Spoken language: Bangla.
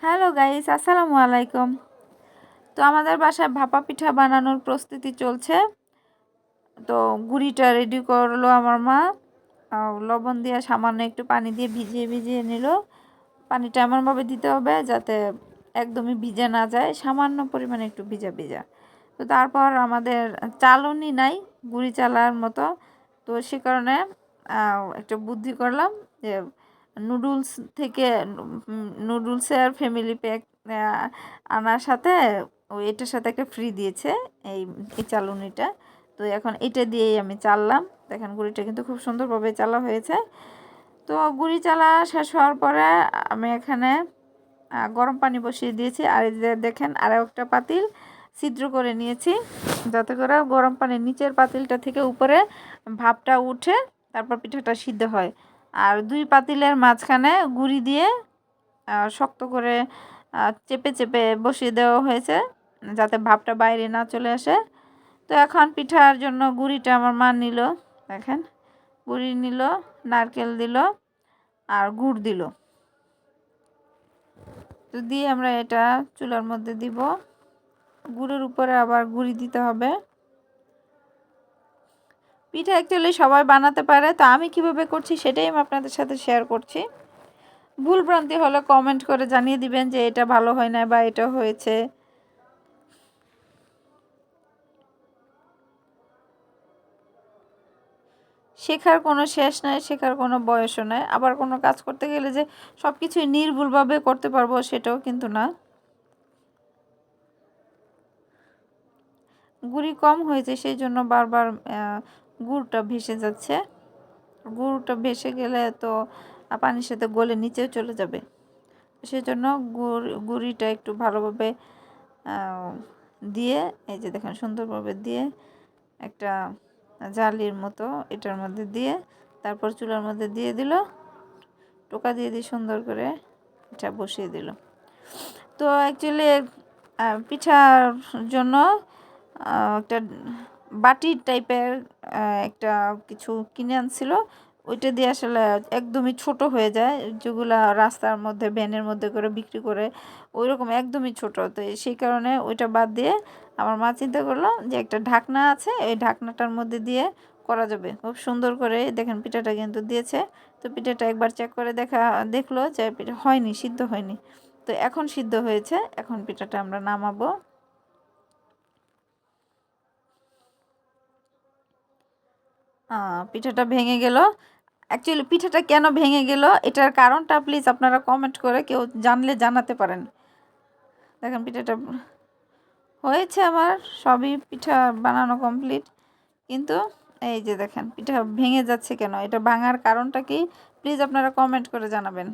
হ্যালো গাইস, আসসালামু আলাইকুম। তো আমাদের বাসায় ভাপা পিঠা বানানোর প্রস্তুতি চলছে। তো গুঁড়িটা রেডি করলো আমার মা। লবণ দিয়ে সামান্য একটু পানি দিয়ে ভিজিয়ে ভিজিয়ে নিল। পানিটা এমনভাবে দিতে হবে যাতে একদমই ভিজে না যায়, সামান্য পরিমাণে একটু ভিজা ভিজা। তো তারপর আমাদের চালনি নাই গুঁড়ি চালার মতো, তো সে কারণে একটা বুদ্ধি করলাম যে নুডলস থেকে নুডলসের ফ্যামিলি প্যাক আনার সাথে এটার সাথে একটা ফ্রি দিয়েছে এই এই চালুনিটা। তো এখন এটা দিয়েই আমি চাললাম। দেখেন গুঁড়িটা কিন্তু খুব সুন্দরভাবে চালা হয়েছে। তো গুঁড়ি চালা শেষ হওয়ার পরে আমি এখানে গরম পানি বসিয়ে দিয়েছি। আর এই যে দেখেন আরও একটা পাতিল ছিদ্র করে নিয়েছি, যাতে করে গরম পানির নিচের পাতিলটা থেকে উপরে ভাপটা উঠে তারপর পিঠাটা সিদ্ধ হয়। আর দুই পাতিলের মাঝখানে গুঁড়ি দিয়ে শক্ত করে চেপে চেপে বসিয়ে দেওয়া হয়েছে যাতে ভাপটা বাইরে না চলে আসে। তো এখন পিঠার জন্য গুঁড়িটা আমার মা নিল। দেখেন গুঁড়ি নিল, নারকেল দিল আর গুড় দিল। তো দিয়ে আমরা এটা চুলার মধ্যে দিব। গুড়ের উপরে আবার গুঁড়ি দিতে হবে। পিঠা অ্যাকচুয়ালি সবাই বানাতে পারে, তো আমি কিভাবে করছি সেটাই আমি আপনাদের সাথে শেয়ার করছি। ভুল ভ্রান্তি হলে কমেন্ট করে জানিয়ে দিবেন যে এটা ভালো হয় না বা এটা হয়েছে। শেখার কোনো শেষ নাই, শেখার কোনো বয়সও নাই। আবার কোনো কাজ করতে গেলে যে সব কিছুই নির্ভুলভাবে করতে পারবো সেটাও কিন্তু না। গুঁড়ি কম হয়েছে সেই জন্য বারবার গুড়টা ভেসে যাচ্ছে। গুড়টা ভেসে গেলে তো পানির সাথে গলে নিচেও চলে যাবে। সেই জন্য গুঁড়িটা একটু ভালোভাবে দিয়ে, এই যে দেখেন সুন্দরভাবে দিয়ে একটা জালির মতো এটার মধ্যে দিয়ে তারপর চুলার মধ্যে দিয়ে দিল, টোকা দিয়ে দিয়ে সুন্দর করে এটা বসিয়ে দিল। তো অ্যাকচুয়ালি পিঠার জন্য একটা বাটি টাইপের একটা কিছু কিনে আনছিল, ওইটা দিয়ে আসলে একদমই ছোট হয়ে যায়, যেগুলা রাস্তার মধ্যে ভ্যানের মধ্যে করে বিক্রি করে ওই রকম একদমই ছোট। তো সেই কারণে ওইটা বাদ দিয়ে আমার মা চিন্তা করলো যে একটা ঢাকনা আছে, এই ঢাকনাটার মধ্যে দিয়ে করা যাবে। খুব সুন্দর করে দেখেন পিঠাটা কিন্তু দিয়েছে। তো পিঠাটা একবার চেক করে দেখলো যে পিঠা হয়নি, সিদ্ধ হয়নি। তো এখন সিদ্ধ হয়েছে, এখন পিঠাটা আমরা নামাবো। পিঠাটা ভেঙে গেল। অ্যাকচুয়ালি পিঠাটা কেন ভেঙে গেল এটার কারণটা প্লিজ আপনারা কমেন্ট করে কেউ জানলে জানাতে পারেন। দেখেন পিঠাটা হয়েছে, আমার সবই পিঠা বানানো কমপ্লিট, কিন্তু এই যে দেখেন পিঠা ভেঙে যাচ্ছে কেন, এটা ভাঙার কারণটা কি প্লিজ আপনারা কমেন্ট করে জানাবেন।